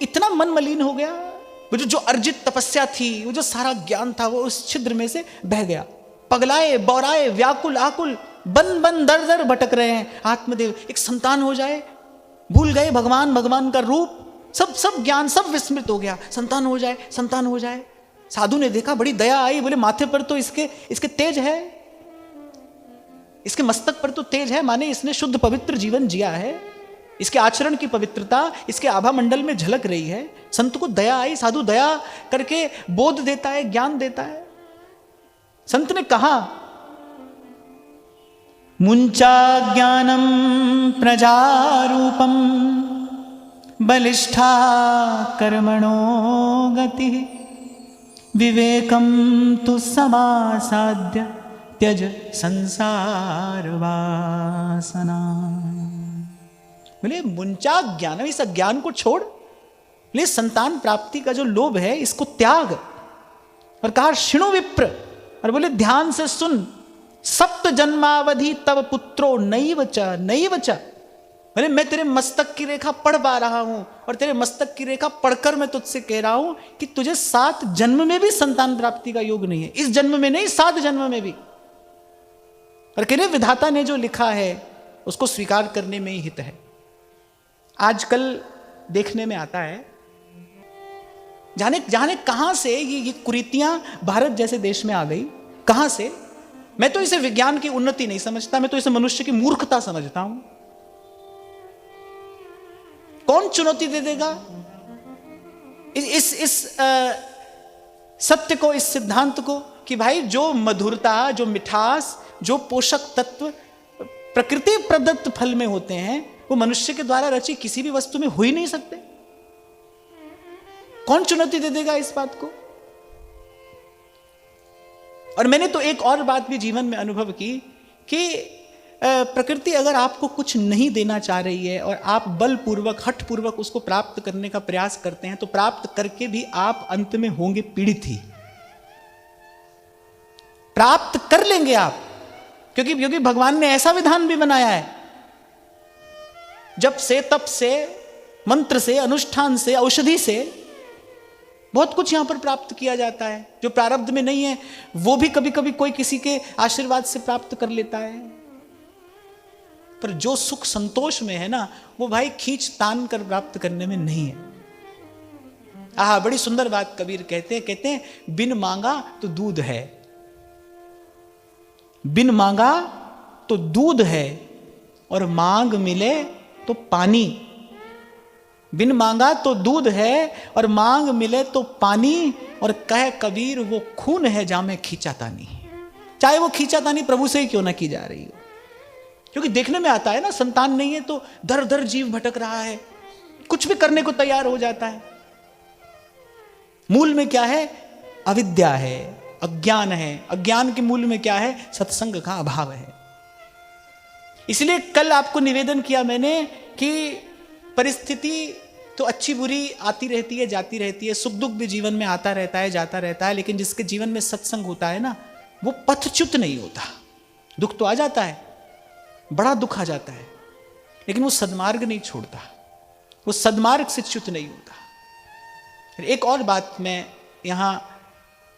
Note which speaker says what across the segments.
Speaker 1: इतना मन मलिन हो गया, वो जो अर्जित तपस्या थी, वो जो सारा ज्ञान था, वो उस छिद्र में से बह गया। पगलाए, बौराए, व्याकुल, आकुल, बन बन दर दर भटक रहे हैं आत्मदेव। एक संतान हो जाए, भूल गए भगवान, भगवान का रूप, सब ज्ञान सब विस्मृत हो गया। संतान हो जाए, संतान हो जाए। साधु ने देखा, बड़ी दया आई, बोले माथे पर तो इसके तेज है, इसके मस्तक पर तो तेज है, माने इसने शुद्ध पवित्र जीवन जिया है, इसके आचरण की पवित्रता इसके आभा मंडल में झलक रही है। संत को दया आई, साधु दया करके बोध देता है, ज्ञान देता है। संत ने कहा, मुंचा ज्ञानम प्रजारूपम बलिष्ठा कर्मणो गति विवेकम तु समासाद्य त्यज संसार वासना। बोले मुंचा ज्ञानम, इस अज्ञान को छोड़, बोले संतान प्राप्ति का जो लोभ है इसको त्याग। और कहा शिणु विप्र, और बोले ध्यान से सुन, सप्त जन्मावधि तब पुत्रो नैव च। बोले मैं तेरे मस्तक की रेखा पढ़ पा रहा हूं, और तेरे मस्तक की रेखा पढ़कर मैं तुझसे कह रहा हूं कि तुझे 7 जन्म में भी संतान प्राप्ति का योग नहीं है। इस जन्म में नहीं, 7 जन्म में भी। और कह रहे विधाता ने जो लिखा है उसको स्वीकार करने में ही हित है। आजकल देखने में आता है, जाने कहां से ये कुरीतियां भारत जैसे देश में आ गई, कहां से। मैं तो इसे विज्ञान की उन्नति नहीं समझता, मैं तो इसे मनुष्य की मूर्खता समझता हूं। कौन चुनौती दे देगा इस सत्य को, इस सिद्धांत को कि भाई जो मधुरता, जो मिठास, जो पोषक तत्व प्रकृति प्रदत्त फल में होते हैं वो मनुष्य के द्वारा रची किसी भी वस्तु में हो ही नहीं सकते। कौन चुनौती दे देगा इस बात को। और मैंने तो एक और बात भी जीवन में अनुभव की कि प्रकृति अगर आपको कुछ नहीं देना चाह रही है और आप बलपूर्वक, हठपूर्वक उसको प्राप्त करने का प्रयास करते हैं, तो प्राप्त करके भी आप अंत में होंगे पीड़ित ही। प्राप्त कर लेंगे आप, क्योंकि भगवान ने ऐसा विधान भी बनाया है, जब से, तप से, मंत्र से, अनुष्ठान से, औषधि से बहुत कुछ यहां पर प्राप्त किया जाता है। जो प्रारब्ध में नहीं है वो भी कभी कभी कोई किसी के आशीर्वाद से प्राप्त कर लेता है। पर जो सुख संतोष में है ना, वो भाई खींच तान कर प्राप्त करने में नहीं है। बड़ी सुंदर बात कबीर कहते हैं बिन मांगा तो दूध है, बिन मांगा तो दूध है, और मांग मिले तो पानी। बिन मांगा तो दूध है और मांग मिले तो पानी, और कह कबीर वो खून है जामे खींचातानी। चाहे वो खींचातानी प्रभु से ही क्यों ना की जा रही हो। क्योंकि देखने में आता है ना, संतान नहीं है तो दर दर जीव भटक रहा है, कुछ भी करने को तैयार हो जाता है। मूल में क्या है? अविद्या है, अज्ञान है। अज्ञान के मूल में क्या है? सत्संग का अभाव है। इसलिए कल आपको निवेदन किया मैंने कि परिस्थिति तो अच्छी बुरी आती रहती है, जाती रहती है, सुख दुख भी जीवन में आता रहता है, जाता रहता है, लेकिन जिसके जीवन में सत्संग होता है ना, वो पथच्युत नहीं होता। दुख तो आ जाता है, बड़ा दुख आ जाता है, लेकिन वो सद्मार्ग नहीं छोड़ता, वो सद्मार्ग से च्युत नहीं होता। एक और बात मैं यहां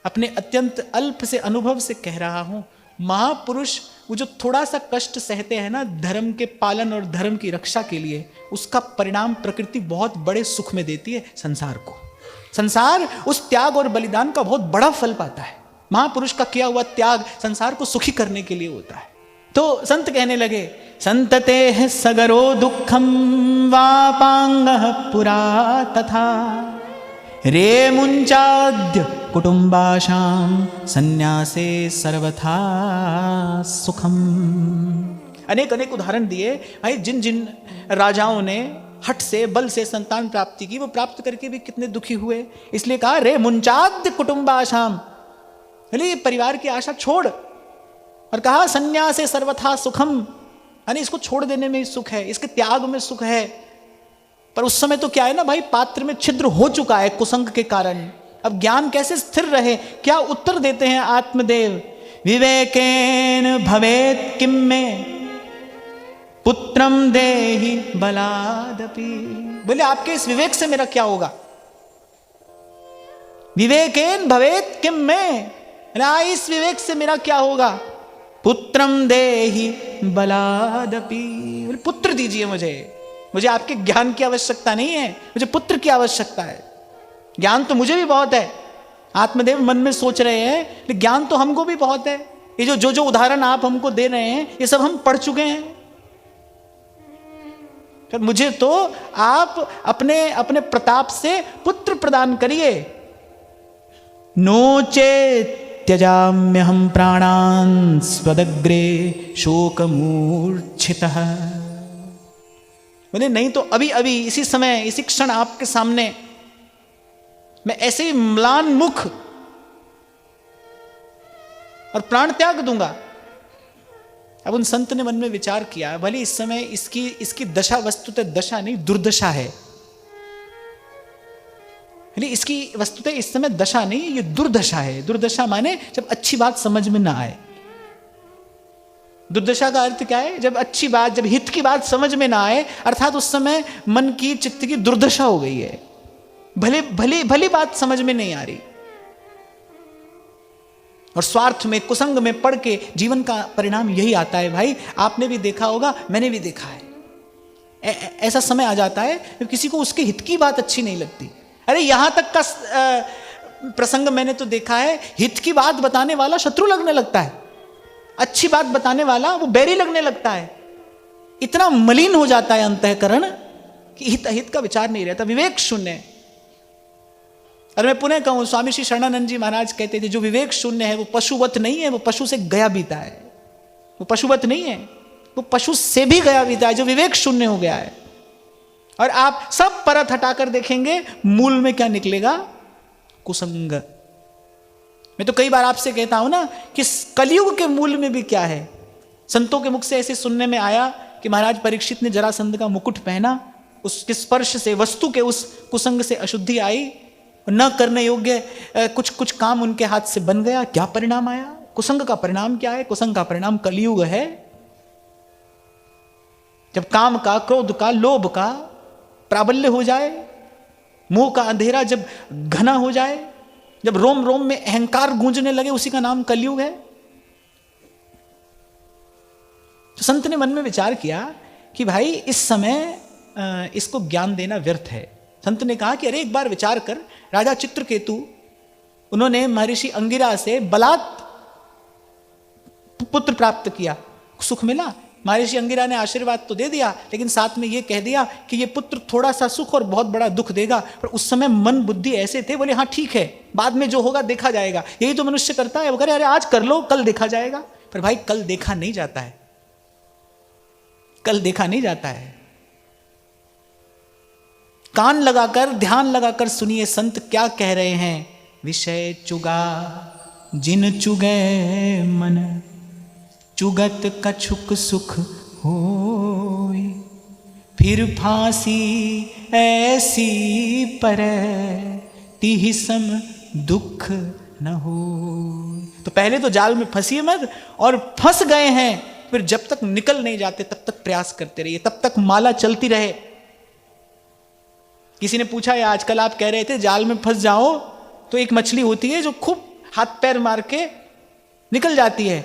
Speaker 1: अपने अत्यंत अल्प से अनुभव से कह रहा हूं, महापुरुष वो जो थोड़ा सा कष्ट सहते हैं ना धर्म के पालन और धर्म की रक्षा के लिए, उसका परिणाम प्रकृति बहुत बड़े सुख में देती है संसार को। संसार उस त्याग और बलिदान का बहुत बड़ा फल पाता है। महापुरुष का किया हुआ त्याग संसार को सुखी करने के लिए होता है। तो संत कहने लगे, संतते है सगरो दुखम वापांगः पुरा तथा रे मुंचाद्य कुटुंबाशाम संन्यासे सर्वथा सुखम। अनेक अनेक उदाहरण दिए भाई, जिन जिन राजाओं ने हट से, बल से संतान प्राप्ति की, वो प्राप्त करके भी कितने दुखी हुए। इसलिए कहा रे मुंचाद्य कुटुंबाशाम, परिवार की आशा छोड़, और कहा संन्यासे सर्वथा सुखम, यानी इसको छोड़ देने में सुख है, इसके त्याग में सुख है। पर उस समय तो क्या है ना भाई, पात्र में छिद्र हो चुका है कुसंग के कारण। अब ज्ञान कैसे स्थिर रहे? क्या उत्तर देते हैं आत्मदेव? विवेकेन भवेत किम में पुत्रम देहि बलादपि। बोले आपके इस विवेक से मेरा क्या होगा? विवेकेन भवेत किम में, इस विवेक से मेरा क्या होगा? पुत्रम देहि बलादपि, बोले पुत्र दीजिए मुझे आपके ज्ञान की आवश्यकता नहीं है, मुझे पुत्र की आवश्यकता है। ज्ञान तो मुझे भी बहुत है, आत्मदेव मन में सोच रहे हैं, लेकिन ज्ञान तो हमको भी बहुत है। ये जो उदाहरण आप हमको दे रहे हैं ये सब हम पढ़ चुके हैं। फिर मुझे तो आप अपने प्रताप से पुत्र प्रदान करिए। नो चेत त्यजाम्यहं प्राणान् स्वदग्रे शोकमूर्छितः, बोले नहीं तो अभी अभी इसी समय इसी क्षण आपके सामने मैं ऐसे ही म्लान मुख और प्राण त्याग दूंगा। अब उन संत ने मन में विचार किया, भले इस समय इसकी दशा वस्तुतः दशा नहीं दुर्दशा है, इसकी वस्तुतः इस समय दशा नहीं ये दुर्दशा है। दुर्दशा माने जब अच्छी बात समझ में ना आए। दुर्दशा का अर्थ क्या है? जब अच्छी बात, जब हित की बात समझ में ना आए, अर्थात उस समय मन की चित्त की दुर्दशा हो गई है। भली बात समझ में नहीं आ रही और स्वार्थ में कुसंग में पड़ के जीवन का परिणाम यही आता है। भाई आपने भी देखा होगा, मैंने भी देखा है, ऐसा समय आ जाता है जब किसी को उसके हित की बात अच्छी नहीं लगती। अरे यहां तक का प्रसंग मैंने तो देखा है, हित की बात बताने वाला शत्रु लगने लगता है, अच्छी बात बताने वाला वो बैरी लगने लगता है। इतना मलिन हो जाता है अंतःकरण कि हित का विचार नहीं रहता, विवेक शून्य। और मैं पुनः कहूं, स्वामी श्री शरणानंद जी महाराज कहते थे जो विवेक शून्य है वो पशुवत नहीं है, वो पशु से गया बीता है। वो पशुवत नहीं है, वो पशु से भी गया बीता है, जो विवेक शून्य हो गया है। और आप सब परत हटाकर देखेंगे मूल में क्या निकलेगा? कुसंग। मैं तो कई बार आपसे कहता हूं ना कि कलयुग के मूल में भी क्या है। संतों के मुख से ऐसे सुनने में आया कि महाराज परीक्षित ने जरासंध का मुकुट पहना, उसके स्पर्श से वस्तु के उस कुसंग से अशुद्धि आई, न करने योग्य कुछ काम उनके हाथ से बन गया। क्या परिणाम आया? कुसंग का परिणाम क्या है? कुसंग का परिणाम कलयुग है। जब काम का, क्रोध का, लोभ का प्राबल्य हो जाए, मोह का अंधेरा जब घना हो जाए, जब रोम रोम में अहंकार गूंजने लगे, उसी का नाम कलयुग है। तो संत ने मन में विचार किया कि भाई इस समय इसको ज्ञान देना व्यर्थ है। संत ने कहा कि अरे एक बार विचार कर, राजा चित्रकेतु, उन्होंने महर्षि अंगिरा से बलात् पुत्र प्राप्त किया, सुख मिला। महर्षि अंगिरा ने आशीर्वाद तो दे दिया, लेकिन साथ में यह कह दिया कि ये पुत्र थोड़ा सा सुख और बहुत बड़ा दुख देगा। पर उस समय मन बुद्धि ऐसे थे, बोले हाँ ठीक है, बाद में जो होगा देखा जाएगा। यही तो मनुष्य करता है, वो कह रहे अरे आज कर लो, कल देखा जाएगा। पर भाई कल देखा नहीं जाता है, कल देखा नहीं जाता है। कान लगाकर, ध्यान लगाकर सुनिए संत क्या कह रहे हैं। विषय चुगा जिन चुगे मन, चुगत कछुक सुख होय, फिर फांसी ऐसी परै, तिहि सम दुख न हो। तो पहले तो जाल में फंसिए मत, और फंस गए हैं फिर जब तक निकल नहीं जाते तब तक प्रयास करते रहिए, तब तक माला चलती रहे। किसी ने पूछा है, आजकल आप कह रहे थे जाल में फंस जाओ, तो एक मछली होती है जो खूब हाथ पैर मार के निकल जाती है।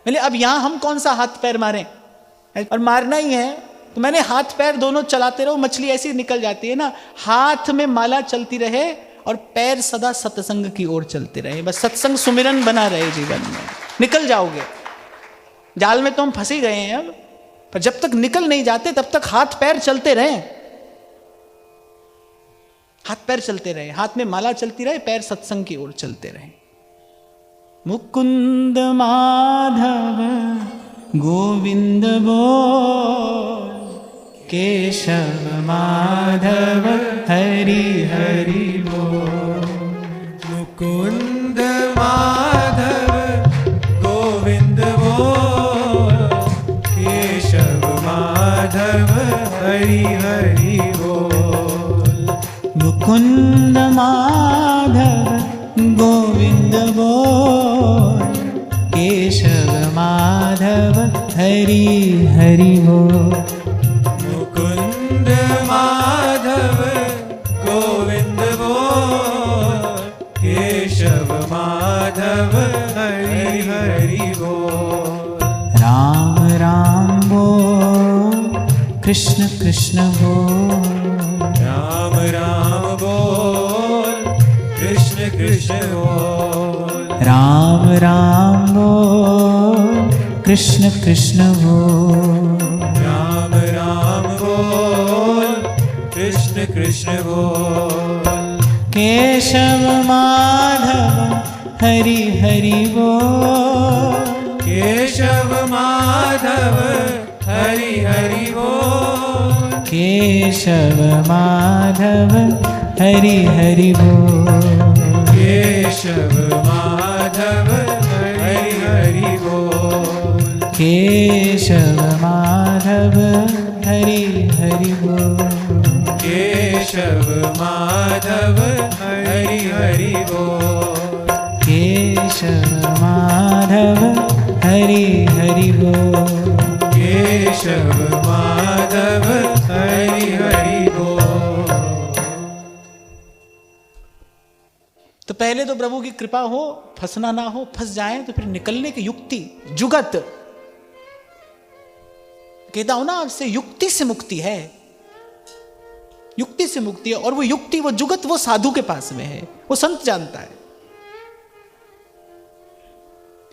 Speaker 1: मैंने अब यहां हम कौन सा हाथ पैर मारें, और मारना ही है तो मैंने हाथ पैर दोनों चलाते रहो, मछली ऐसी निकल जाती है ना। हाथ में माला चलती रहे और पैर सदा सत्संग की ओर चलते रहे, बस सत्संग सुमिरन बना रहे जीवन में, निकल जाओगे। जाल में तो हम फंसे गए हैं अब, पर जब तक निकल नहीं जाते तब तक हाथ पैर चलते रहे, हाथ पैर चलते रहे, हाथ में माला चलती रहे, पैर सत्संग की ओर चलते रहे। मुकुंद माधव गोविंद बोल, केशव माधव हरि हरि बोल।
Speaker 2: मुकुंद माधव गोविंद बोल, केशव माधव हरि हरि बोल।
Speaker 1: मुकुंद माधव गोविंद बोल, केशव माधव हरि हरि बोल।
Speaker 2: मुकुंद माधव
Speaker 1: कृष्ण बोल।
Speaker 2: राम राम बोल, कृष्ण कृष्ण बोल।
Speaker 1: राम राम बोल, कृष्ण कृष्ण बोल।
Speaker 2: राम राम बोल, कृष्ण कृष्ण बोल।
Speaker 1: केशव माधव हरि हरि बोल।
Speaker 2: केशव माधव हरि हरि बोल।
Speaker 1: केशव माधव हरि हरि बोल।
Speaker 2: केशव माधव हरि हरि बोल।
Speaker 1: केशव माधव हरि हरि बोल।
Speaker 2: केशव माधव हरि हरि बोल।
Speaker 1: केशव माधव हरि हरि बोल।
Speaker 2: केशव माधव हरि हरि बोल।
Speaker 1: तो पहले तो प्रभु की कृपा हो, फंसना ना हो, फंस जाए तो फिर निकलने की युक्ति, जुगत कहता हूं ना आपसे, युक्ति से मुक्ति है, युक्ति से मुक्ति है। और वो युक्ति, वो जुगत, वो साधु के पास में है, वो संत जानता है।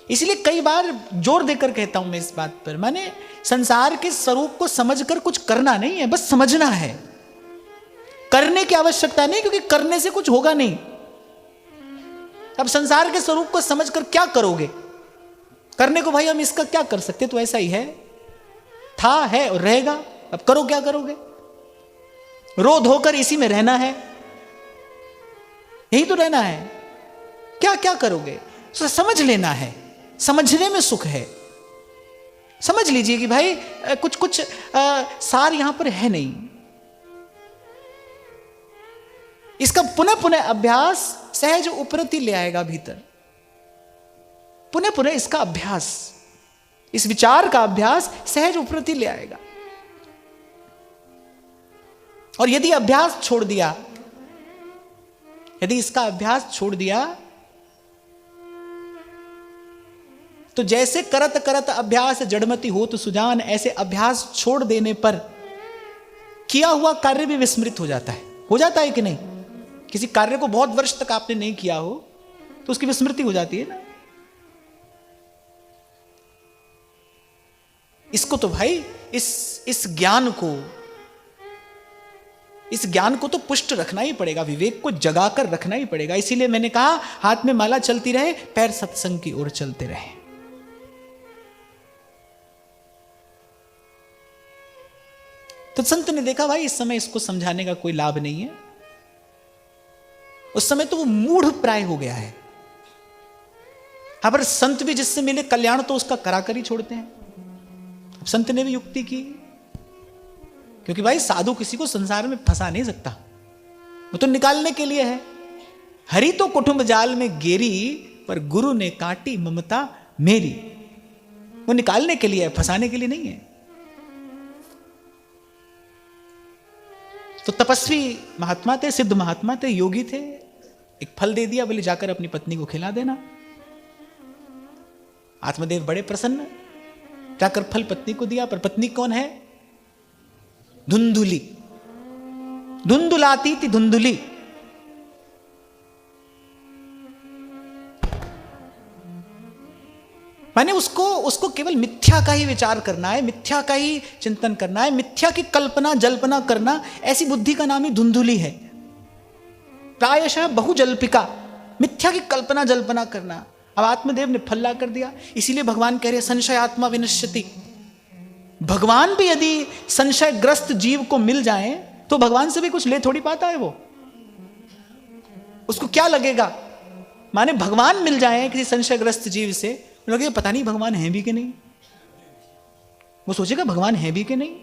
Speaker 1: इसलिए कई बार जोर देकर कहता हूं मैं इस बात पर, माने संसार के स्वरूप को समझकर कुछ करना नहीं है, बस समझना है। करने की आवश्यकता नहीं, क्योंकि करने से कुछ होगा नहीं। अब संसार के स्वरूप को समझकर क्या करोगे? करने को भाई हम इसका क्या कर सकते, तो ऐसा ही है, था, है और रहेगा। अब करो, क्या करोगे? रो धोकर इसी में रहना है, यही तो रहना है। क्या क्या करोगे? तो समझ लेना है, समझने में सुख है। समझ लीजिए कि भाई कुछ कुछ सार यहां पर है नहीं। इसका पुनः पुनः अभ्यास सहज उपरति ले आएगा भीतर। पुनः पुनः इसका अभ्यास, इस विचार का अभ्यास सहज उपरति ले आएगा। और यदि अभ्यास छोड़ दिया, यदि इसका अभ्यास छोड़ दिया, तो जैसे करत करत अभ्यास जड़मति हो तो सुजान, ऐसे अभ्यास छोड़ देने पर किया हुआ कार्य भी विस्मृत हो जाता है। हो जाता है कि नहीं? किसी कार्य को बहुत वर्ष तक आपने नहीं किया हो तो उसकी विस्मृति हो जाती है ना। इसको तो भाई इस ज्ञान को तो पुष्ट रखना ही पड़ेगा, विवेक को जगाकर रखना ही पड़ेगा। इसीलिए मैंने कहा, हाथ में माला चलती रहे, पैर सत्संग की ओर चलते रहे। तो संत ने देखा भाई इस समय इसको समझाने का कोई लाभ नहीं है। उस समय तो वो मूढ़ प्राय हो गया है। हाँ, पर संत भी जिससे मिले कल्याण तो उसका कराकर ही छोड़ते हैं। अब संत ने भी युक्ति की, क्योंकि भाई साधु किसी को संसार में फंसा नहीं सकता, वो तो निकालने के लिए है। हरि तो कुटुंब जाल में गेरी, पर गुरु ने काटी ममता मेरी। वो निकालने के लिए है, फंसाने के लिए नहीं है। तो तपस्वी महात्मा थे, सिद्ध महात्मा थे, योगी थे। एक फल दे दिया, बोले जाकर अपनी पत्नी को खिला देना। आत्मदेव बड़े प्रसन्न, जाकर फल पत्नी को दिया। पर पत्नी कौन है? धुंधुली, धुंधुलाती थी धुंधुली। माने उसको केवल मिथ्या का ही विचार करना है, मिथ्या का ही चिंतन करना है, मिथ्या की कल्पना जल्पना करना, ऐसी बुद्धि का नाम ही धुंधुली है। प्रायशः बहुजल्पिका, मिथ्या की कल्पना जल्पना करना। अब आत्मदेव ने फल ला कर दिया, इसीलिए भगवान कह रहे संशय आत्मा विनश्यति। भगवान भी यदि संशयग्रस्त जीव को मिल जाए तो भगवान से भी कुछ ले थोड़ी पाता है वो। उसको क्या लगेगा? माने भगवान मिल जाए किसी संशयग्रस्त जीव से, लगे पता नहीं भगवान है भी कि नहीं। वो सोचेगा भगवान है भी कि नहीं,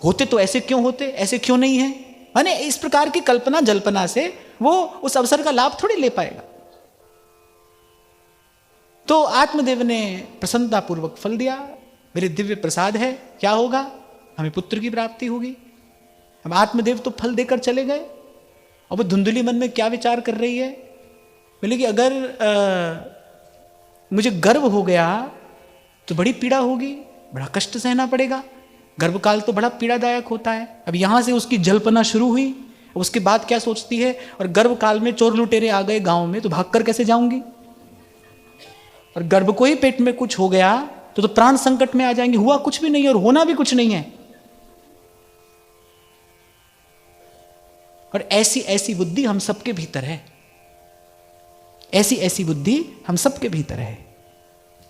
Speaker 1: होते तो ऐसे क्यों होते, ऐसे क्यों नहीं है। माने इस प्रकार की कल्पना जल्पना से वो उस अवसर का लाभ थोड़ी ले पाएगा। तो आत्मदेव ने प्रसन्नता पूर्वक फल दिया, मेरे दिव्य प्रसाद है, क्या होगा? हमें पुत्र की प्राप्ति होगी। अब आत्मदेव तो फल देकर चले गए, और वो धुंधली मन में क्या विचार कर रही है? बोले कि अगर मुझे गर्व हो गया तो बड़ी पीड़ा होगी, बड़ा कष्ट सहना पड़ेगा। गर्भकाल तो बड़ा पीड़ादायक होता है। अब यहां से उसकी जल्पना शुरू हुई, उसके बाद क्या सोचती है, और गर्भकाल में चोर लुटेरे आ गए गांव में तो भागकर कैसे जाऊंगी, और गर्भ को ही पेट में कुछ हो गया तो प्राण संकट में आ जाएंगे। हुआ कुछ भी नहीं और होना भी कुछ नहीं है। और ऐसी ऐसी बुद्धि हम सबके भीतर है, ऐसी ऐसी बुद्धि हम सबके भीतर है।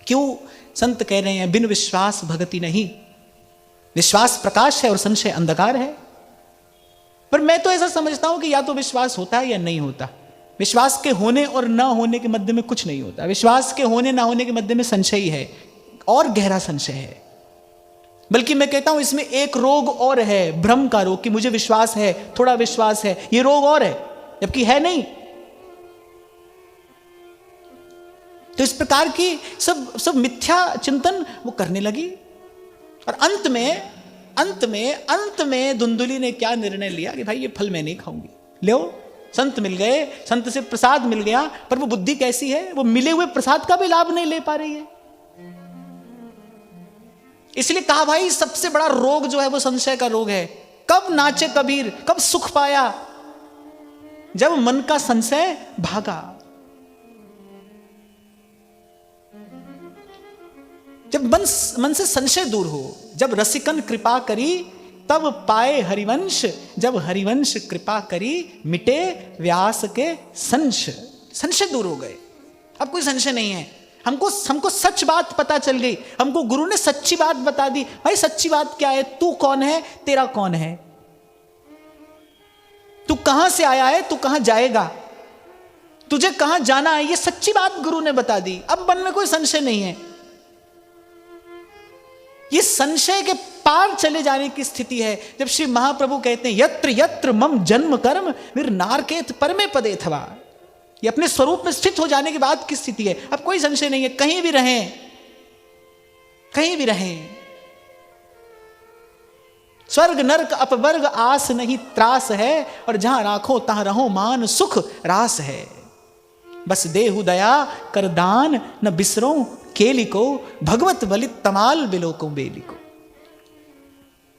Speaker 1: क्यों संत कह रहे हैं बिन विश्वास भगति नहीं। विश्वास प्रकाश है और संशय अंधकार है। पर मैं तो ऐसा समझता हूं कि या तो विश्वास होता है या नहीं होता। विश्वास के होने और ना होने के मध्य में कुछ नहीं होता। विश्वास के होने ना होने के मध्य में संशय ही है, और गहरा संशय है। बल्कि मैं कहता हूं इसमें एक रोग और है, भ्रम का रोग, कि मुझे विश्वास है, थोड़ा विश्वास है, ये रोग और है, जबकि है नहीं। तो इस प्रकार की सब मिथ्या चिंतन वो करने लगी। और अंत में धुंधुली ने क्या निर्णय लिया कि भाई ये फल मैं नहीं खाऊंगी। लो संत मिल गए, संत से प्रसाद मिल गया, पर वो बुद्धि कैसी है, वो मिले हुए प्रसाद का भी लाभ नहीं ले पा रही है। इसलिए कहा भाई सबसे बड़ा रोग जो है वो संशय का रोग है। कब नाचे कबीर, कब सुख पाया, जब मन का संशय भागा। जब मन से संशय दूर हो, जब रसिकन कृपा करी तब पाए हरिवंश, जब हरिवंश कृपा करी मिटे व्यास के संशय दूर हो गए। अब कोई संशय नहीं है। हमको सच बात पता चल गई, हमको गुरु ने सच्ची बात बता दी। भाई सच्ची बात क्या है, तू कौन है, तेरा कौन है, तू कहां से आया है, तू कहां जाएगा, तुझे कहां जाना है, ये सच्ची बात गुरु ने बता दी। अब मन में कोई संशय नहीं है। ये संशय के पार चले जाने की स्थिति है। जब श्री महाप्रभु कहते हैं यत्र यत्र मम जन्म कर्म वीर नारकेत परमे पदे थवा, ये अपने स्वरूप में स्थित हो जाने के बाद की स्थिति है। अब कोई संशय नहीं है, कहीं भी रहें, कहीं भी रहें। स्वर्ग नरक अपवर्ग आस नहीं त्रास है, और जहां राखो तहां रहो मान सुख रास है। बस देहु दया कर दान न बिसरो केली को, भगवत बलित तमाल बिलो को बेली को।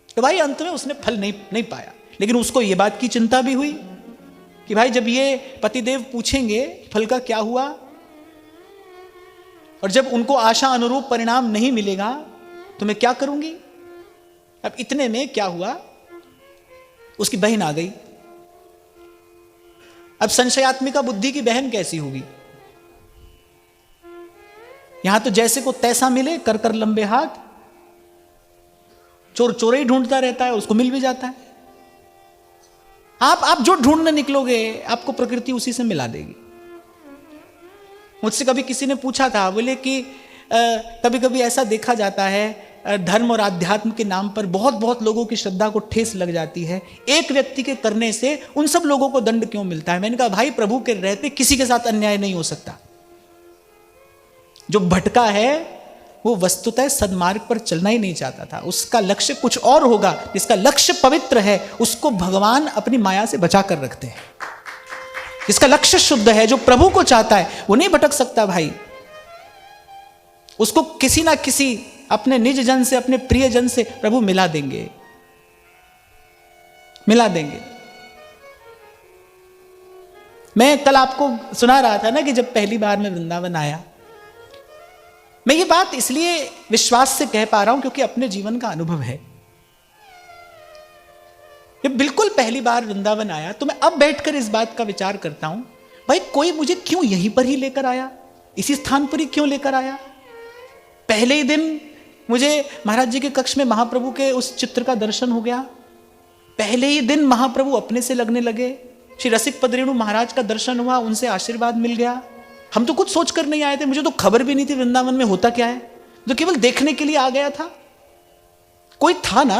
Speaker 1: तो भाई अंत में उसने फल नहीं पाया, लेकिन उसको यह बात की चिंता भी हुई कि भाई जब ये पतिदेव पूछेंगे फल का क्या हुआ, और जब उनको आशा अनुरूप परिणाम नहीं मिलेगा तो मैं क्या करूंगी। अब इतने में क्या हुआ, उसकी बहन आ गई। अब संशयात्मिका बुद्धि की बहन कैसी होगी, यहां तो जैसे को तैसा मिले, कर कर लंबे हाथ, चोर चोर ही ढूंढता रहता है, उसको मिल भी जाता है। आप जो ढूंढने निकलोगे आपको प्रकृति उसी से मिला देगी। मुझसे कभी किसी ने पूछा था, बोले कि कभी कभी ऐसा देखा जाता है धर्म और आध्यात्म के नाम पर बहुत बहुत लोगों की श्रद्धा को ठेस लग जाती है, एक व्यक्ति के करने से उन सब लोगों को दंड क्यों मिलता है। मैंने कहा भाई प्रभु के रहते किसी के साथ अन्याय नहीं हो सकता। जो भटका है वो वस्तुतः सन्मार्ग पर चलना ही नहीं चाहता था, उसका लक्ष्य कुछ और होगा। जिसका लक्ष्य पवित्र है उसको भगवान अपनी माया से बचा कर रखते हैं। जिसका लक्ष्य शुद्ध है, जो प्रभु को चाहता है, वो नहीं भटक सकता भाई। उसको किसी ना किसी अपने निज जन से, अपने प्रिय जन से प्रभु मिला देंगे, मिला देंगे। मैं कल आपको सुना रहा था ना कि जब पहली बार मैं वृंदावन आया, मैं ये बात इसलिए विश्वास से कह पा रहा हूं क्योंकि अपने जीवन का अनुभव है। जब बिल्कुल पहली बार वृंदावन आया तो मैं अब बैठकर इस बात का विचार करता हूं, भाई कोई मुझे क्यों यहीं पर ही लेकर आया, इसी स्थान पर ही क्यों लेकर आया। पहले ही दिन मुझे महाराज जी के कक्ष में महाप्रभु के उस चित्र का दर्शन हो गया। पहले ही दिन महाप्रभु अपने से लगने लगे। श्री रसिक पदरेणु महाराज का दर्शन हुआ, उनसे आशीर्वाद मिल गया। हम तो कुछ सोचकर नहीं आए थे, मुझे तो खबर भी नहीं थी वृंदावन में होता क्या है, जो केवल देखने के लिए आ गया था। कोई था ना,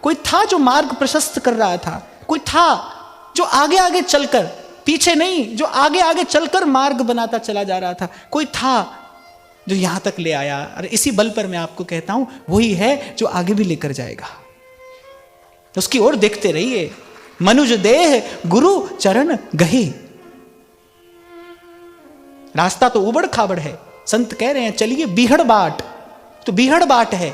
Speaker 1: कोई था जो मार्ग प्रशस्त कर रहा था, कोई था जो आगे आगे चलकर, पीछे नहीं, जो आगे आगे चलकर मार्ग बनाता चला जा रहा था। कोई था जो यहां तक ले आया, और इसी बल पर मैं आपको कहता हूं वही है जो आगे भी लेकर जाएगा। उसकी ओर देखते रहिए। मनुज देह गुरु चरण गही। रास्ता तो उबड़ खाबड़ है, संत कह रहे हैं चलिए बीहड़ बाट, तो बीहड़ बाट है।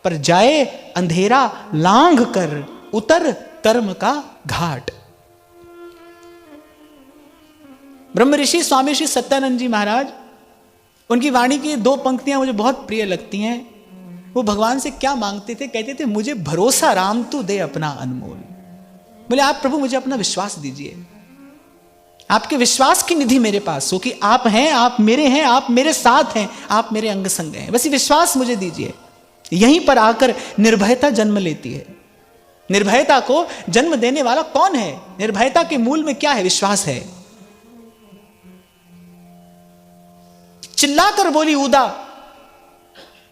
Speaker 1: पर जाए अंधेरा लांघ कर उतर कर्म का घाट। ब्रह्म ऋषि स्वामी श्री सत्यानंद जी महाराज, उनकी वाणी की 2 पंक्तियां मुझे बहुत प्रिय लगती हैं। वो भगवान से क्या मांगते थे? कहते थे मुझे भरोसा राम तू दे अपना अनमोल। बोले आप प्रभु मुझे अपना विश्वास दीजिए, आपके विश्वास की निधि मेरे पास हो कि आप हैं, आप मेरे हैं, आप मेरे साथ हैं, आप मेरे अंग संग हैं, बस ये विश्वास मुझे दीजिए। यहीं पर आकर निर्भयता जन्म लेती है। निर्भयता को जन्म देने वाला कौन है? निर्भयता के मूल में क्या है? विश्वास है। चिल्लाकर बोली उदा,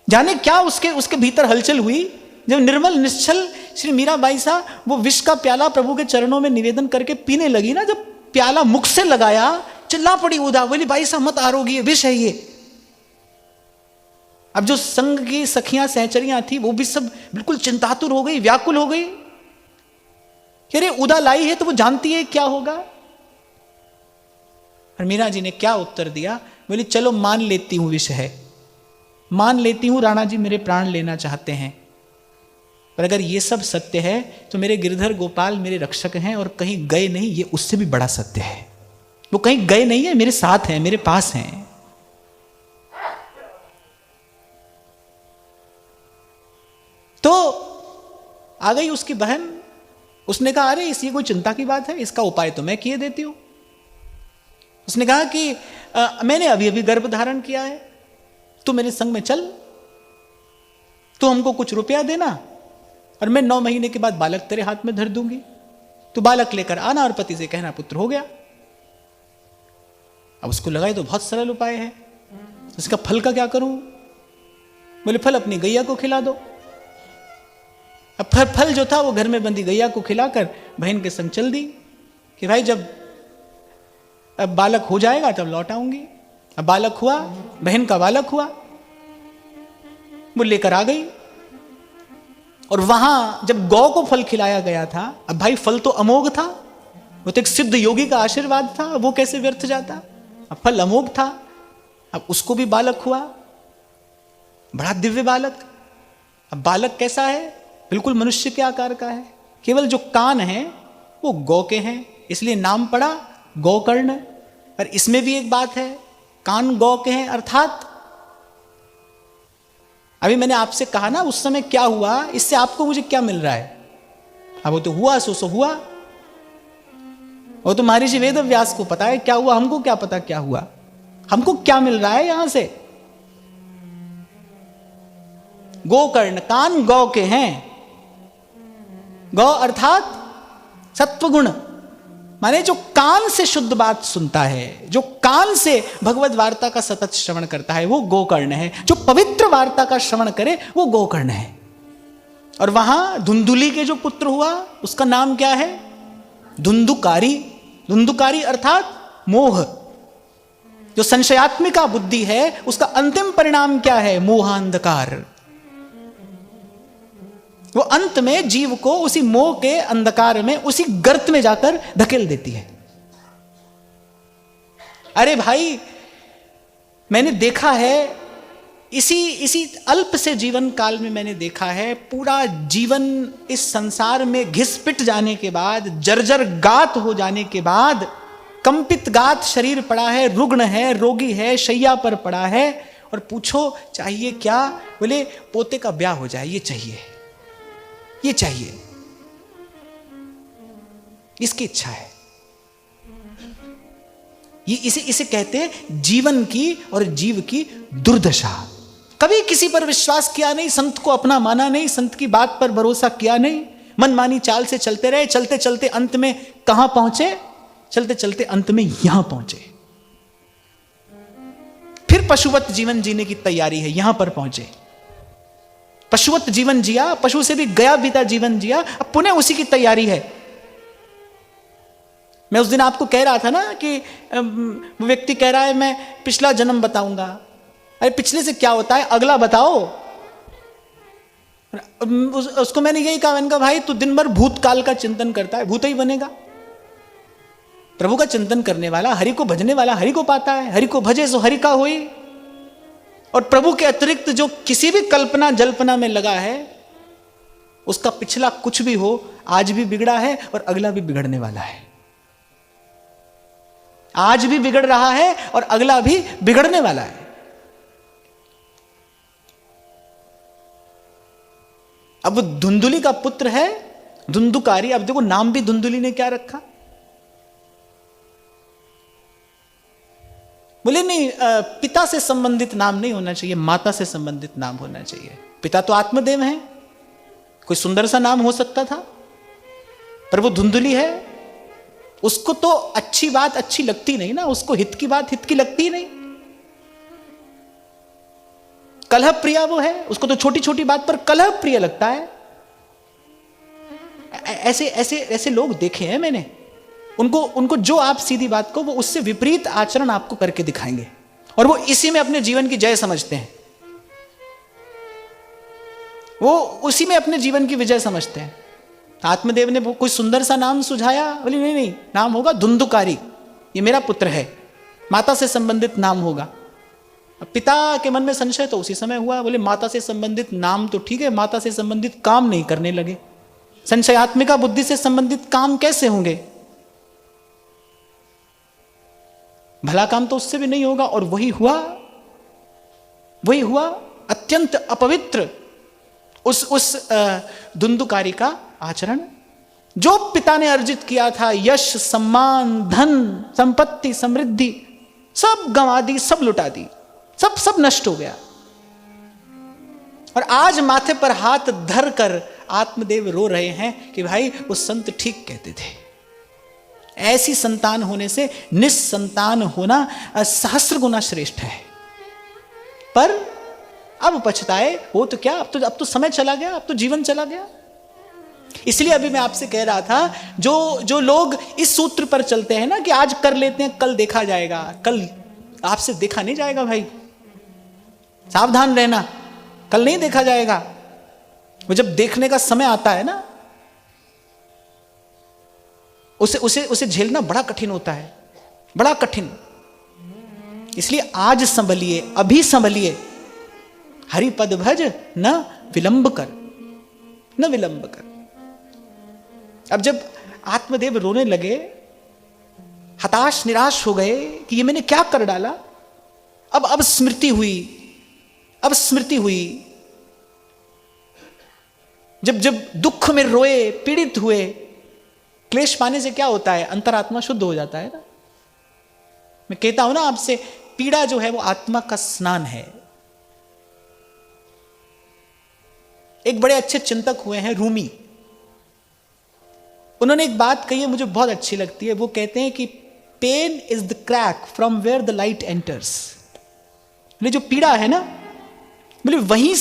Speaker 1: जाने क्या उसके भीतर हलचल हुई। जब निर्मल निश्चल श्री मीराबाई सा वो विष का प्याला प्रभु के चरणों में निवेदन करके पीने लगी ना, जब प्याला मुख से लगाया चिल्ला पड़ी उदा, बोली भाई साहब मत आरोगी, ये विष है ये। अब जो संग की सखियां सहचरियां थी वो भी सब बिल्कुल चिंतातुर हो गई, व्याकुल हो गई। अरे उदा लाई है तो वो जानती है क्या होगा। और मीरा जी ने क्या उत्तर दिया? बोली चलो मान लेती हूं विष है, मान लेती हूं राणा जी मेरे प्राण लेना चाहते हैं, पर अगर ये सब सत्य है तो मेरे गिरधर गोपाल मेरे रक्षक हैं और कहीं गए नहीं, ये उससे भी बड़ा सत्य है। वो कहीं गए नहीं है, मेरे साथ हैं, मेरे पास हैं। तो आ गई उसकी बहन, उसने कहा अरे इस ये कोई चिंता की बात है, इसका उपाय तो मैं किए देती हूं। उसने कहा कि मैंने अभी अभी गर्भ धारण किया है, तू मेरे संग में चल, तू हमको कुछ रुपया देना और मैं 9 महीने के बाद बालक तेरे हाथ में धर दूंगी, तू बालक लेकर आना और पति से कहना पुत्र हो गया। अब उसको लगा ये तो बहुत सरल उपाय है, इसका फल का क्या करूं? बोले फल अपनी गैया को खिला दो। अब फल जो था वो घर में बंदी गैया को खिलाकर बहन के संग चल दी कि भाई जब अब बालक हो जाएगा तब लौट आऊंगी। अब बालक हुआ, बहन का बालक हुआ, वो लेकर आ गई। और वहां जब गौ को फल खिलाया गया था, अब भाई फल तो अमोघ था, वो तो एक सिद्ध योगी का आशीर्वाद था, वो कैसे व्यर्थ जाता। अब फल अमोघ था, अब उसको भी बालक हुआ, बड़ा दिव्य बालक। अब बालक कैसा है? बिल्कुल मनुष्य के आकार का है, केवल जो कान है वो गौ के हैं, इसलिए नाम पड़ा गोकर्ण। पर इसमें भी एक बात है, कान गौ के हैं, अर्थात अभी मैंने आपसे कहा ना उस समय क्या हुआ, इससे आपको मुझे क्या मिल रहा है। अब वो तो हुआ सो हुआ, वो तो महर्षि वेद व्यास को पता है क्या हुआ, हमको क्या पता क्या हुआ, हमको क्या मिल रहा है यहां से। गोकर्ण, कान गौ के हैं। गौ अर्थात सत्वगुण, माने जो कान से शुद्ध बात सुनता है, जो कान से भगवत वार्ता का सतत श्रवण करता है, वो गोकर्ण है। जो पवित्र वार्ता का श्रवण करे वो गोकर्ण है। और वहां धुंधुली के जो पुत्र हुआ उसका नाम क्या है? धुंधुकारी। धुंधुकारी अर्थात मोह। जो संशयात्मिका बुद्धि है उसका अंतिम परिणाम क्या है? मोहांधकार। वो अंत में जीव को उसी मोह के अंधकार में, उसी गर्त में जाकर धकेल देती है। अरे भाई मैंने देखा है, इसी अल्प से जीवन काल में मैंने देखा है, पूरा जीवन इस संसार में घिस पिट जाने के बाद, जर्जर गात हो जाने के बाद, कंपित गात शरीर पड़ा है, रुग्ण है, रोगी है, शैया पर पड़ा है, और पूछो चाहिए क्या? बोले पोते का ब्याह हो जाए, ये चाहिए, ये चाहिए, इसकी इच्छा है। ये इसे कहते हैं जीवन की और जीव की दुर्दशा। कभी किसी पर विश्वास किया नहीं, संत को अपना माना नहीं, संत की बात पर भरोसा किया नहीं, मनमानी चाल से चलते रहे, चलते चलते अंत में कहां पहुंचे? चलते चलते अंत में यहां पहुंचे। फिर पशुवत जीवन जीने की तैयारी है, यहां पर पहुंचे। पशुवत जीवन जिया, पशु से भी गया बीता जीवन जिया, अब पुनः उसी की तैयारी है। मैं उस दिन आपको कह रहा था ना कि वो व्यक्ति कह रहा है मैं पिछला जन्म बताऊंगा। अरे पिछले से क्या होता है, अगला बताओ। उसको मैंने यही कहा, मैंने कहा भाई तू दिन भर भूतकाल का चिंतन करता है, भूत ही बनेगा। प्रभु का चिंतन करने वाला, हरि को भजने वाला हरि को पाता है, हरि को भजे सो हरि का होई। और प्रभु के अतिरिक्त जो किसी भी कल्पना जल्पना में लगा है, उसका पिछला कुछ भी हो, आज भी बिगड़ा है और अगला भी बिगड़ने वाला है। आज भी बिगड़ रहा है और अगला भी बिगड़ने वाला है। अब वो धुंधुली का पुत्र है, धुंधुकारी। अब देखो नाम भी धुंधुली ने क्या रखा, बोले नहीं, पिता से संबंधित नाम नहीं होना चाहिए, माता से संबंधित नाम होना चाहिए। पिता तो आत्मदेव है, कोई सुंदर सा नाम हो सकता था, पर वो धुंधुली है, उसको तो अच्छी बात अच्छी लगती नहीं ना, उसको हित की बात हित की लगती ही नहीं। कलह प्रिया वो है, उसको तो छोटी छोटी बात पर कलह प्रिय लगता है। ऐसे ऐसे ऐसे लोग देखे हैं मैंने, उनको जो आप सीधी बात को, वो उससे विपरीत आचरण आपको करके दिखाएंगे और वो इसी में अपने जीवन की जय समझते हैं, वो उसी में अपने जीवन की विजय समझते हैं। आत्मदेव ने कोई सुंदर सा नाम सुझाया, बोले नहीं नहीं, नाम होगा धुंधुकारी, ये मेरा पुत्र है, माता से संबंधित नाम होगा। अब पिता के मन में संशय तो उसी समय हुआ, बोले माता से संबंधित नाम तो ठीक है, माता से संबंधित काम नहीं करने लगे। संशयात्मिका बुद्धि से संबंधित काम कैसे होंगे, भला काम तो उससे भी नहीं होगा। और वही हुआ अत्यंत अपवित्र उस धुंधुकारी का आचरण। जो पिता ने अर्जित किया था, यश सम्मान धन संपत्ति समृद्धि, सब गंवा दी, सब लुटा दी, सब नष्ट हो गया। और आज माथे पर हाथ धर कर आत्मदेव रो रहे हैं कि भाई वो संत ठीक कहते थे, ऐसी संतान होने से निस्संतान होना सहस्र गुना श्रेष्ठ है। पर अब पछताए हो तो क्या, अब तो समय चला गया, अब तो जीवन चला गया। इसलिए अभी मैं आपसे कह रहा था, जो लोग इस सूत्र पर चलते हैं ना कि आज कर लेते हैं कल देखा जाएगा, कल आपसे देखा नहीं जाएगा भाई, सावधान रहना, कल नहीं देखा जाएगा। वो जब देखने का समय आता है ना, उसे झेलना बड़ा कठिन होता है, बड़ा कठिन। इसलिए आज संभलिए, अभी संभलिए, हरि पद भज न विलंब कर, न विलंब कर। अब जब आत्मदेव रोने लगे, हताश निराश हो गए कि ये मैंने क्या कर डाला, अब स्मृति हुई, जब दुख में रोए, पीड़ित हुए, क्लेश पाने से क्या होता है, अंतरात्मा शुद्ध हो जाता है ना। मैं कहता हूं ना आपसे, पीड़ा जो है वो आत्मा का स्नान है। एक बड़े अच्छे चिंतक हुए हैं रूमी, उन्होंने एक बात कही है, मुझे बहुत अच्छी लगती है। वो कहते हैं कि pain is the crack from where the light enters. बोले जो पीड़ा है ना, बोले वहीं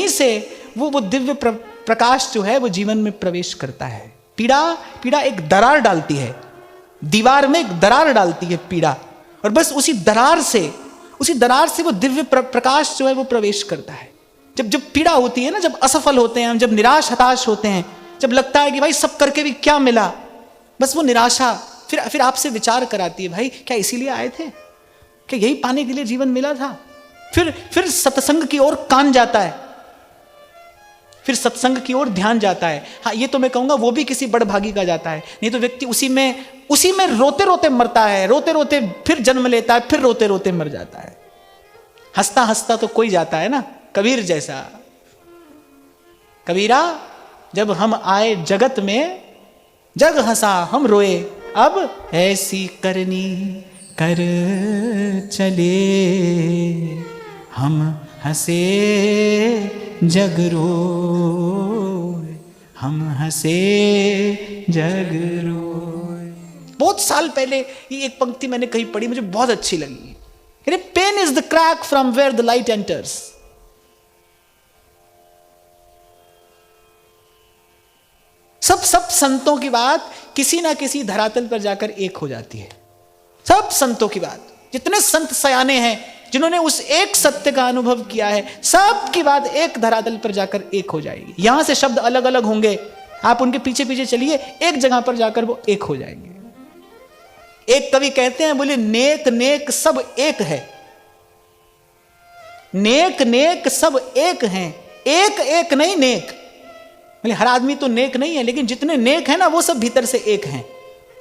Speaker 1: से वो दिव्य प्रकाश जो है वो जीवन में प्रवेश करता है। पीड़ा एक दरार डालती है, दीवार में एक दरार डालती है पीड़ा, और बस उसी दरार से वो दिव्य प्रकाश जो है वो प्रवेश करता है। जब पीड़ा होती है ना, जब असफल होते हैं हम, जब निराश हताश होते हैं, जब लगता है कि भाई सब करके भी क्या मिला, बस वो निराशा फिर आपसे विचार कराती है, भाई क्या इसीलिए आए थे, क्या यही पाने के लिए जीवन मिला था। फिर सत्संग की ओर कान जाता है, फिर सत्संग की ओर ध्यान जाता है। हाँ, ये तो मैं कहूंगा वो भी किसी बड़भागी का जाता है, नहीं तो व्यक्ति उसी में रोते रोते मरता है, रोते रोते फिर जन्म लेता है, फिर रोते रोते मर जाता है। हंसता हंसता तो कोई जाता है ना, कबीर जैसा। कबीरा जब हम आए जगत में, जग हंसा हम रोए, अब ऐसी करनी कर चले, हम हंसे जग रोए, हम हंसे जग रोए। बहुत साल पहले ये एक पंक्ति मैंने कहीं पढ़ी, मुझे बहुत अच्छी लगी। Pain is the crack from where the light enters. सब संतों की बात किसी ना किसी धरातल पर जाकर एक हो जाती है। सब संतों की बात, जितने संत सयाने हैं जिन्होंने उस एक सत्य का अनुभव किया है, सब की बात एक धरातल पर जाकर एक हो जाएगी। यहां से शब्द अलग अलग होंगे, आप उनके पीछे पीछे चलिए, एक जगह पर जाकर वो एक हो जाएंगे। एक कवि कहते हैं, बोले नेक नेक सब एक है, नेक नेक सब एक हैं, एक एक नहीं नेक। हर आदमी तो नेक नहीं है, लेकिन जितने नेक हैं ना वो सब भीतर से एक हैं।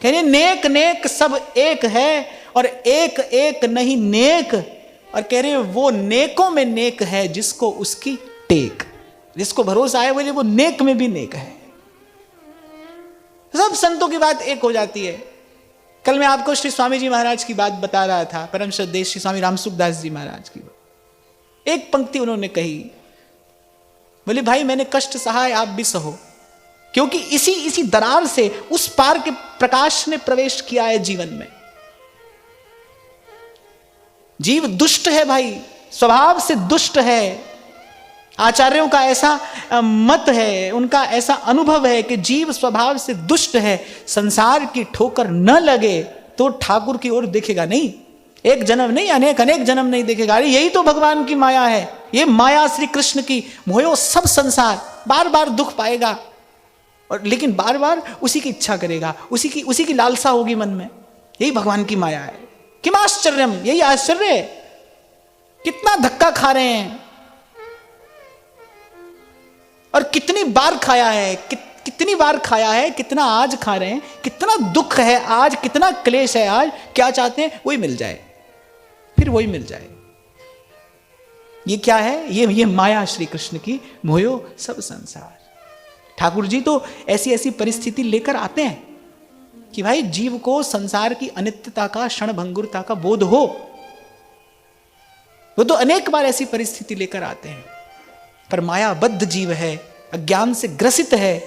Speaker 1: कह रहे नेक नेक सब एक है और एक एक नहीं नेक, और कह रहे वो नेकों में नेक है जिसको उसकी टेक, जिसको भरोसा है बोले वो नेक में भी नेक है। सब संतों की बात एक हो जाती है। कल मैं आपको श्री स्वामी जी महाराज की बात बता रहा था, परम श्रद्धेय श्री स्वामी रामसुखदास जी महाराज की। एक पंक्ति उन्होंने कही, बोले भाई मैंने कष्ट सहा है, आप भी सहो, क्योंकि इसी दरार से उस पार के प्रकाश ने प्रवेश किया है जीवन में। जीव दुष्ट है भाई, स्वभाव से दुष्ट है। आचार्यों का ऐसा मत है, उनका ऐसा अनुभव है कि जीव स्वभाव से दुष्ट है। संसार की ठोकर न लगे तो ठाकुर की ओर देखेगा नहीं, एक जन्म नहीं अनेक जन्म नहीं देखेगा। अरे यही तो भगवान की माया है, ये माया श्री कृष्ण की। मोयो सब संसार, बार बार दुख पाएगा और लेकिन बार बार उसी की इच्छा करेगा, उसी की लालसा होगी मन में। यही भगवान की माया है। किम आश्चर्यम, यही आश्चर्य है। कितना धक्का खा रहे हैं और कितनी बार खाया है, कितनी बार खाया है, कितना आज खा रहे हैं। कितना दुख है आज, कितना क्लेश है आज। क्या चाहते हैं? वही मिल जाए, फिर वही मिल जाए। ये क्या है? ये माया श्री कृष्ण की। मोयो सब संसार। ठाकुर जी तो ऐसी ऐसी परिस्थिति लेकर आते हैं कि भाई जीव को संसार की अनित्यता का, क्षण भंगुरता का बोध हो। वो तो अनेक बार ऐसी परिस्थिति लेकर आते हैं, पर मायाबद्ध जीव है, अज्ञान से ग्रसित है,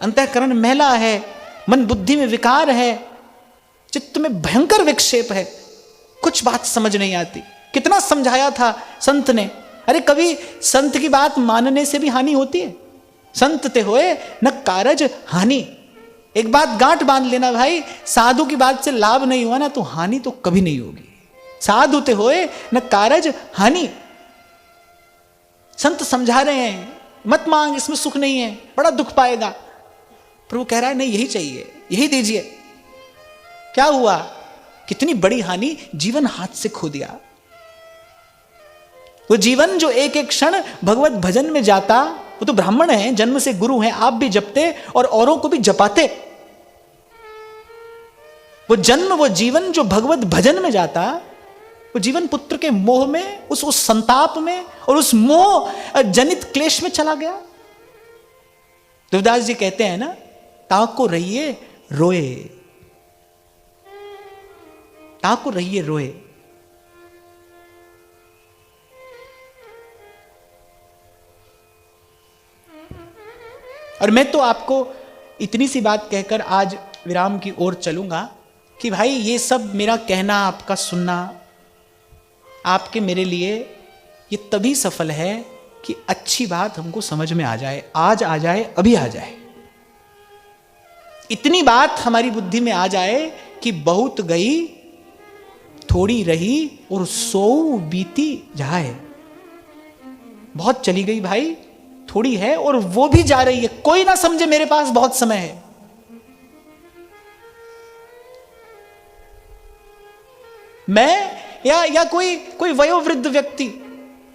Speaker 1: अंतःकरण मैला है, मन बुद्धि में विकार है, चित्त में भयंकर विक्षेप है, कुछ बात समझ नहीं आती। कितना समझाया था संत ने। अरे कभी संत की बात मानने से भी हानि होती है। संत ते होए न कारज हानि। एक बात गांठ बांध लेना भाई, साधु की बात से लाभ नहीं हुआ ना तो हानि तो कभी नहीं होगी। साधु ते होए न कारज हानि। संत समझा रहे हैं, मत मांग, इसमें सुख नहीं है, बड़ा दुख पाएगा। पर वो कह रहा है नहीं, यही चाहिए, यही दीजिए। क्या हुआ? कितनी बड़ी हानि, जीवन हाथ से खो दिया। वो जीवन जो एक एक क्षण भगवत भजन में जाता, वो तो ब्राह्मण है, जन्म से गुरु हैं, आप भी जपते और औरों को भी जपाते। वो जीवन जो भगवत भजन में जाता, वो जीवन पुत्र के मोह में, उस संताप में और उस मोह जनित क्लेश में चला गया। देवदास जी कहते हैं ना, ताको रहिए रोए, ताको रहिए रोए। और मैं तो आपको इतनी सी बात कहकर आज विराम की ओर चलूंगा कि भाई ये सब मेरा कहना, आपका सुनना, आपके मेरे लिए ये तभी सफल है कि अच्छी बात हमको समझ में आ जाए, आज आ जाए, अभी आ जाए। इतनी बात हमारी बुद्धि में आ जाए कि बहुत गई थोड़ी रही और 100 बीती जाए। बहुत चली गई भाई, थोड़ी है और वो भी जा रही है। कोई ना समझे मेरे पास बहुत समय है। मैं या कोई वयोवृद्ध व्यक्ति,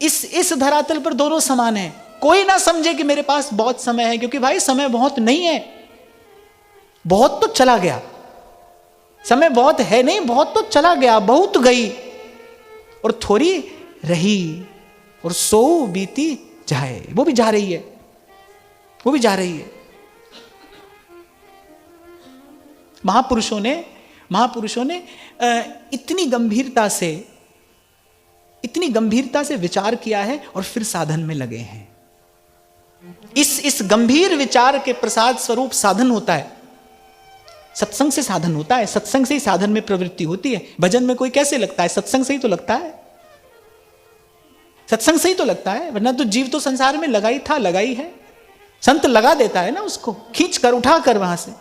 Speaker 1: इस धरातल पर दोनों समान हैं। कोई ना समझे कि मेरे पास बहुत समय है, क्योंकि भाई समय बहुत नहीं है। बहुत तो चला गया, समय बहुत है नहीं, बहुत तो चला गया। बहुत गई और थोड़ी रही और 100 बीती जाए। वो भी जा रही है, वो भी जा रही है। महापुरुषों ने इतनी गंभीरता से विचार किया है और फिर साधन में लगे हैं। इस गंभीर विचार के प्रसाद स्वरूप साधन होता है। सत्संग से साधन होता है, सत्संग से ही साधन में प्रवृत्ति होती है। भजन में कोई कैसे लगता है? सत्संग से ही तो लगता है, सत्संग से ही तो लगता है। वरना तो जीव तो संसार में लगा ही था, लगा ही है। संत लगा देता है ना उसको, खींच कर, उठा कर वहां से।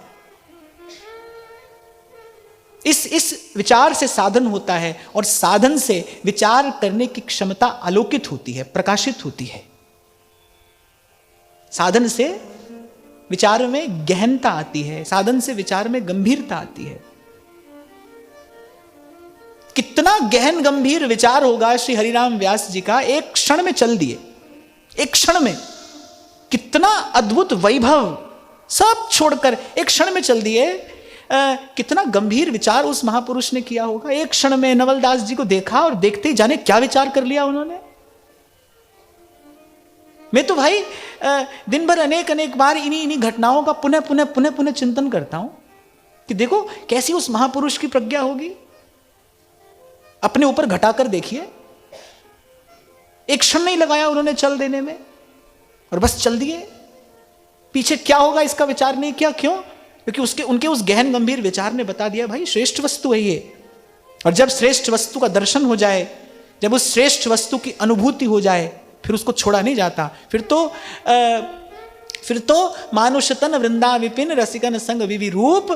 Speaker 1: इस विचार से साधन होता है और साधन से विचार करने की क्षमता आलोकित होती है, प्रकाशित होती है। साधन से विचार में गहनता आती है, साधन से विचार में गंभीरता आती है। कितना गहन गंभीर विचार होगा श्री हरिराम व्यास जी का, एक क्षण में चल दिए, एक क्षण में कितना अद्भुत वैभव सब छोड़कर एक क्षण में चल दिए। कितना गंभीर विचार उस महापुरुष ने किया होगा। एक क्षण में नवलदास जी को देखा और देखते ही जाने क्या विचार कर लिया उन्होंने। मैं तो भाई दिन भर अनेक अनेक बार इन्हीं घटनाओं का पुनः पुनः पुनः पुनः चिंतन करता हूं कि देखो कैसी उस महापुरुष की प्रज्ञा होगी। अपने ऊपर घटाकर देखिए, एक क्षण नहीं लगाया उन्होंने चल देने में और बस चल दिए। पीछे क्या होगा इसका विचार नहीं किया। क्यों? क्योंकि उनके उस गहन गंभीर विचार ने बता दिया भाई श्रेष्ठ वस्तु है ये। और जब श्रेष्ठ वस्तु का दर्शन हो जाए, जब उस श्रेष्ठ वस्तु की अनुभूति हो जाए, फिर उसको छोड़ा नहीं जाता। फिर तो मानुषतन वृंदा विपिन रसिकन संग विवि रूप,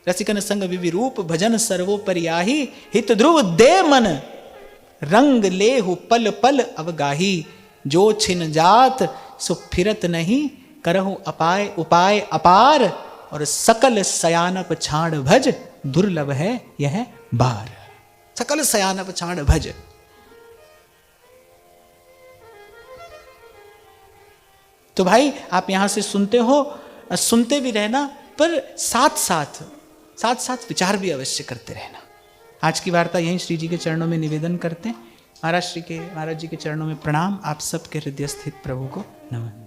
Speaker 1: रसिकन संग विवि रूप भजन सर्वोपरियाही, हित ध्रुव दे मन रंग लेहु पल पल अवगाही, जो छिन जात सो फिरत नहीं, करहु अपाय उपाय अपार, और सकल सयानप छाड़ भज, दुर्लभ है यह बार। सकल सयानप छाड़ भज। तो भाई आप यहां से सुनते हो, सुनते भी रहना, पर साथ साथ विचार भी अवश्य करते रहना। आज की वार्ता यहीं श्री जी के चरणों में निवेदन करते हैं। महाराज जी के चरणों में प्रणाम। आप सबके हृदय स्थित प्रभु को नमन।